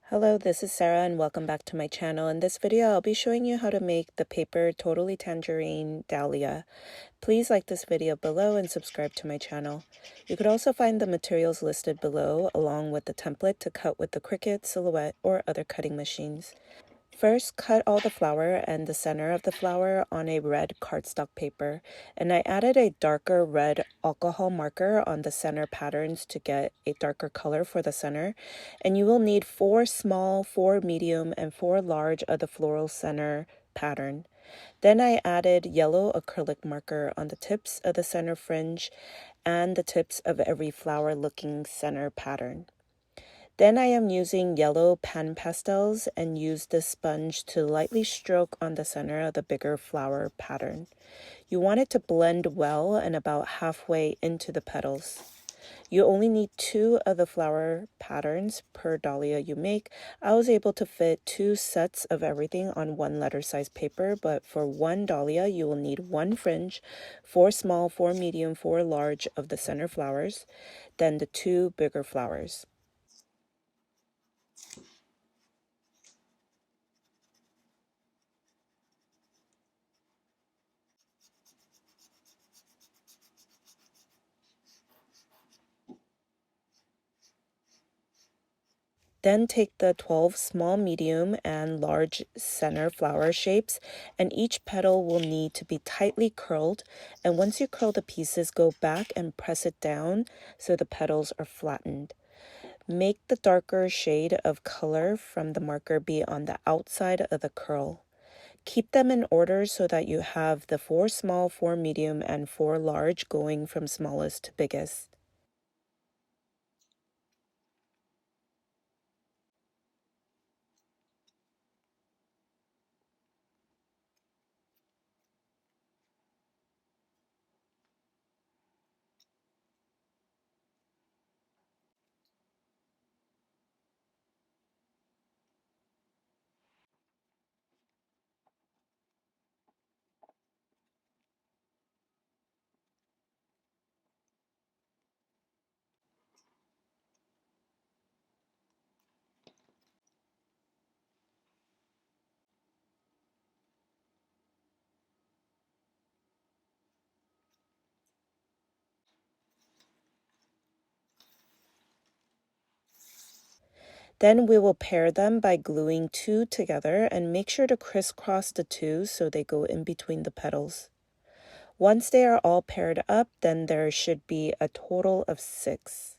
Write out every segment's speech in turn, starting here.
Hello, this is Sarah and welcome back to my channel. In this video, I'll be showing you how to make the paper Totally Tangerine Dahlia. Please like this video below and subscribe to my channel. You could also find the materials listed below along with the template to cut with the Cricut, Silhouette, or other cutting machines. First, cut all the flower and the center of the flower on a red cardstock paper, and I added a darker red alcohol marker on the center patterns to get a darker color for the center. And you will need 4 small, 4 medium, and 4 large of the floral center pattern. Then I added yellow acrylic marker on the tips of the center fringe and the tips of every flower looking center pattern. Then I am using yellow pan pastels and use this sponge to lightly stroke on the center of the bigger flower pattern. You want it to blend well and about halfway into the petals. You only need 2 of the flower patterns per dahlia you make. I was able to fit 2 sets of everything on 1 letter size paper, but for 1 dahlia you will need 1 fringe, 4 small, 4 medium, 4 large of the center flowers, then the 2 bigger flowers. Then take the 12 small, medium, and large center flower shapes, and each petal will need to be tightly curled. And once you curl the pieces, go back and press it down so the petals are flattened. Make the darker shade of color from the marker be on the outside of the curl. Keep them in order so that you have the 4 small, 4 medium, and 4 large going from smallest to biggest. Then we will pair them by gluing 2 together and make sure to crisscross the 2 so they go in between the petals. Once they are all paired up, then there should be a total of 6.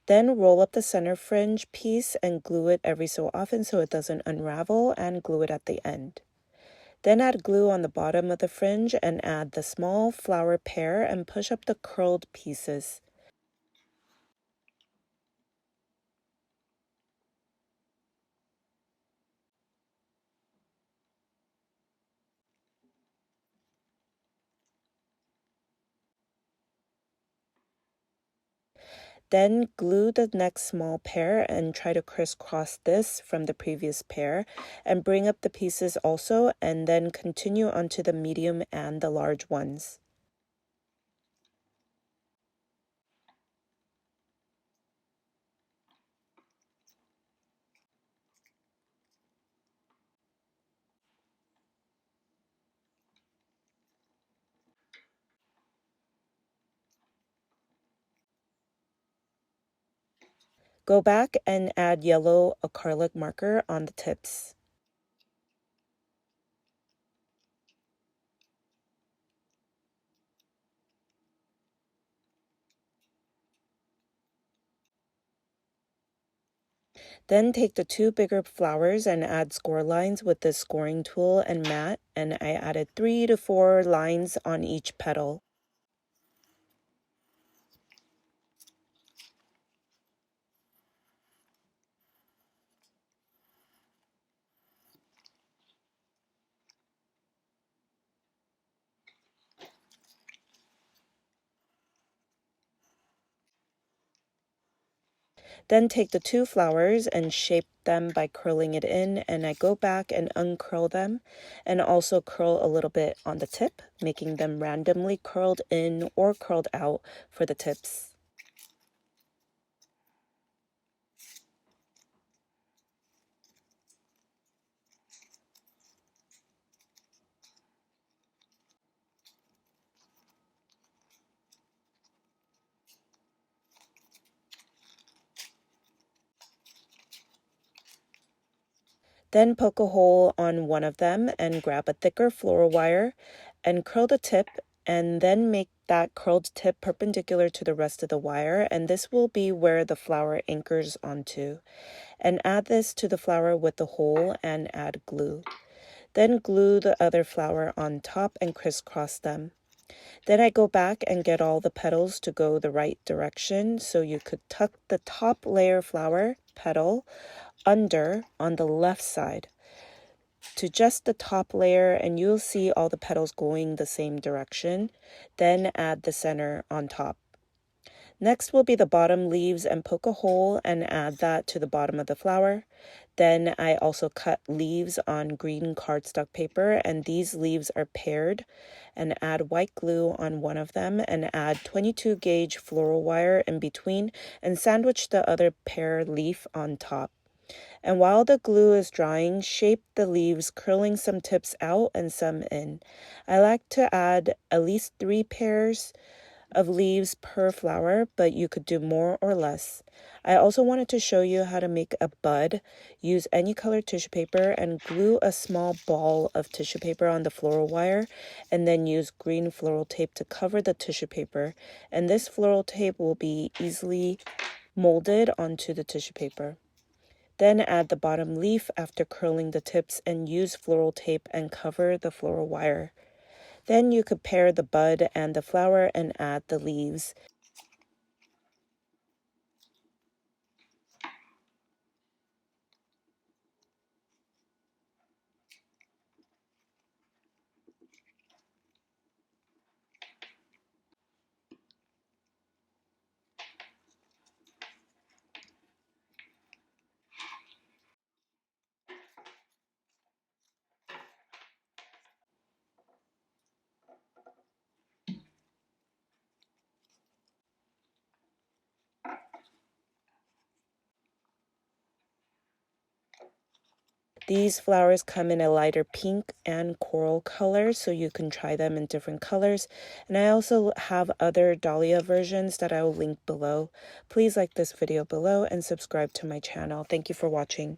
Then roll up the center fringe piece and glue it every so often so it doesn't unravel, and glue it at the end. Then add glue on the bottom of the fringe and add the small flower pair and push up the curled pieces. Then glue the next small pair and try to crisscross this from the previous pair and bring up the pieces also, and then continue onto the medium and the large ones. Go back and add yellow acrylic marker on the tips. Then take the 2 bigger flowers and add score lines with the scoring tool and mat, and I added 3 to 4 lines on each petal. Then take the 2 flowers and shape them by curling it in, and I go back and uncurl them and also curl a little bit on the tip, making them randomly curled in or curled out for the tips. Then poke a hole on one of them and grab a thicker floral wire and curl the tip, and then make that curled tip perpendicular to the rest of the wire, and this will be where the flower anchors onto. And add this to the flower with the hole and add glue. Then glue the other flower on top and crisscross them. Then I go back and get all the petals to go the right direction, so you could tuck the top layer flower petal under on the left side to just the top layer, and you'll see all the petals going the same direction. Then add the center on top. Next will be the bottom leaves, and poke a hole and add that to the bottom of the flower. Then I also cut leaves on green cardstock paper, and these leaves are paired, and add white glue on one of them and add 22 gauge floral wire in between and sandwich the other pair leaf on top. And while the glue is drying, shape the leaves, curling some tips out and some in. I like to add at least 3 pairs of leaves per flower, but you could do more or less. I also wanted to show you how to make a bud. Use any colored tissue paper and glue a small ball of tissue paper on the floral wire, and then use green floral tape to cover the tissue paper. And this floral tape will be easily molded onto the tissue paper. Then add the bottom leaf after curling the tips and use floral tape and cover the floral wire. Then you could pair the bud and the flower and add the leaves. These flowers come in a lighter pink and coral color, so you can try them in different colors. And I also have other dahlia versions that I will link below. Please like this video below and subscribe to my channel. Thank you for watching.